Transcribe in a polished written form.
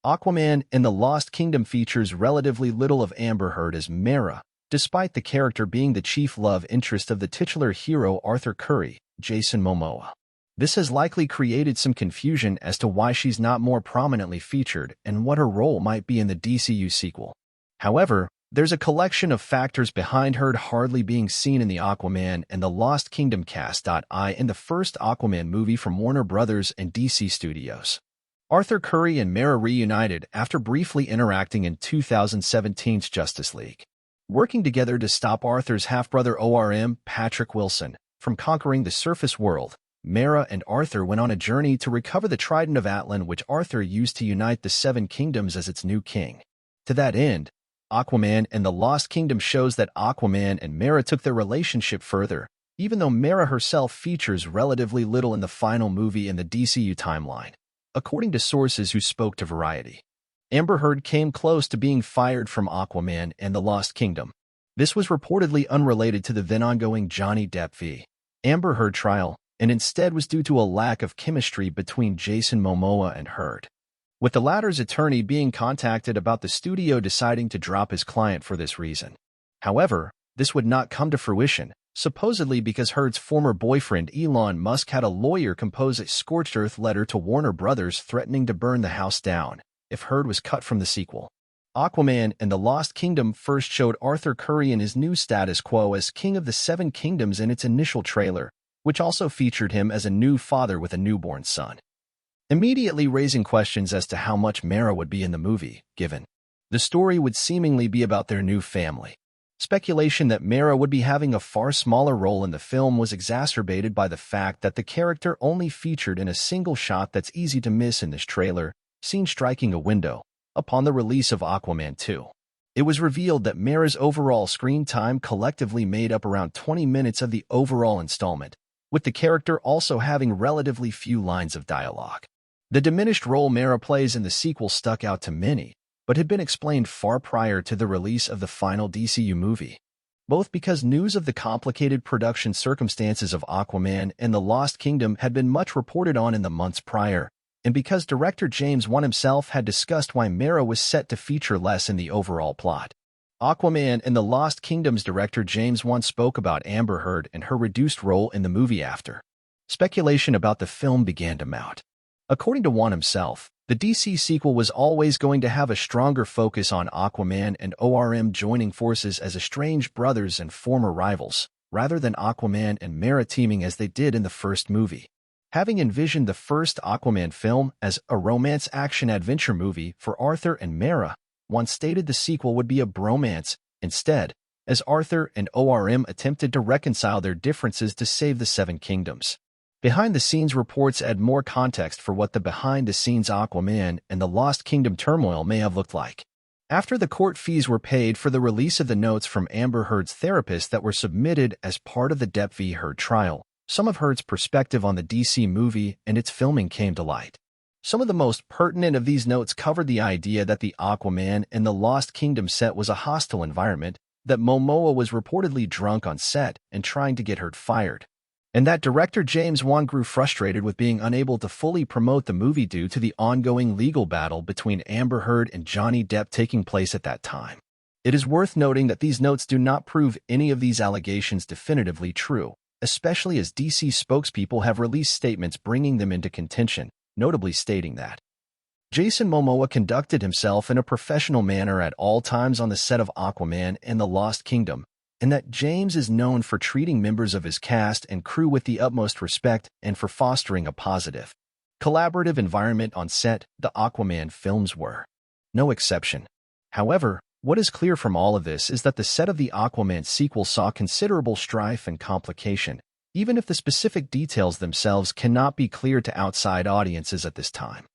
Aquaman and the Lost Kingdom features relatively little of Amber Heard as Mera, despite the character being the chief love interest of the titular hero Arthur Curry, Jason Momoa. This has likely created some confusion as to why she's not more prominently featured and what her role might be in the DCU sequel. However, there's a collection of factors behind her hardly being seen in the Aquaman and the Lost Kingdom cast. In the first Aquaman movie from Warner Brothers and DC Studios, Arthur Curry and Mera reunited after briefly interacting in 2017's Justice League, working together to stop Arthur's half-brother ORM, Patrick Wilson, from conquering the surface world. Mera and Arthur went on a journey to recover the Trident of Atlan, which Arthur used to unite the Seven Kingdoms as its new king. To that end, Aquaman and the Lost Kingdom shows that Aquaman and Mera took their relationship further, even though Mera herself features relatively little in the final movie in the DCU timeline. According to sources who spoke to Variety, Amber Heard came close to being fired from Aquaman and the Lost Kingdom. This was reportedly unrelated to the then-ongoing Johnny Depp v. Amber Heard trial, and instead was due to a lack of chemistry between Jason Momoa and Heard, with the latter's attorney being contacted about the studio deciding to drop his client for this reason. However, this would not come to fruition, supposedly because Heard's former boyfriend Elon Musk had a lawyer compose a scorched earth letter to Warner Brothers threatening to burn the house down if Heard was cut from the sequel. Aquaman and the Lost Kingdom first showed Arthur Curry in his new status quo as King of the Seven Kingdoms in its initial trailer, which also featured him as a new father with a newborn son, immediately raising questions as to how much Mera would be in the movie, given the story would seemingly be about their new family. Speculation that Mera would be having a far smaller role in the film was exacerbated by the fact that the character only featured in a single shot that's easy to miss in this trailer, seen striking a window. Upon the release of Aquaman 2, it was revealed that Mera's overall screen time collectively made up around 20 minutes of the overall installment, with the character also having relatively few lines of dialogue. The diminished role Mera plays in the sequel stuck out to many, but had been explained far prior to the release of the final DCU movie, both because news of the complicated production circumstances of Aquaman and the Lost Kingdom had been much reported on in the months prior, and because director James Wan himself had discussed why Mera was set to feature less in the overall plot. Aquaman and the Lost Kingdom's director James Wan spoke about Amber Heard and her reduced role in the movie after speculation about the film began to mount. According to Wan himself, the DC sequel was always going to have a stronger focus on Aquaman and ORM joining forces as estranged brothers and former rivals, rather than Aquaman and Mera teaming as they did in the first movie. Having envisioned the first Aquaman film as a romance action-adventure movie for Arthur and Mera, Wan stated the sequel would be a bromance, instead, as Arthur and ORM attempted to reconcile their differences to save the Seven Kingdoms. Behind-the-scenes reports add more context for what the behind-the-scenes Aquaman and the Lost Kingdom turmoil may have looked like. After the court fees were paid for the release of the notes from Amber Heard's therapist that were submitted as part of the Depp v. Heard trial, some of Heard's perspective on the DC movie and its filming came to light. Some of the most pertinent of these notes covered the idea that the Aquaman and the Lost Kingdom set was a hostile environment, that Momoa was reportedly drunk on set and trying to get Heard fired, and that director James Wan grew frustrated with being unable to fully promote the movie due to the ongoing legal battle between Amber Heard and Johnny Depp taking place at that time. It is worth noting that these notes do not prove any of these allegations definitively true, especially as DC spokespeople have released statements bringing them into contention, notably stating that Jason Momoa conducted himself in a professional manner at all times on the set of Aquaman and the Lost Kingdom, and that James is known for treating members of his cast and crew with the utmost respect and for fostering a positive, collaborative environment on set. The Aquaman films were no exception. However, what is clear from all of this is that the set of the Aquaman sequel saw considerable strife and complication, even if the specific details themselves cannot be clear to outside audiences at this time.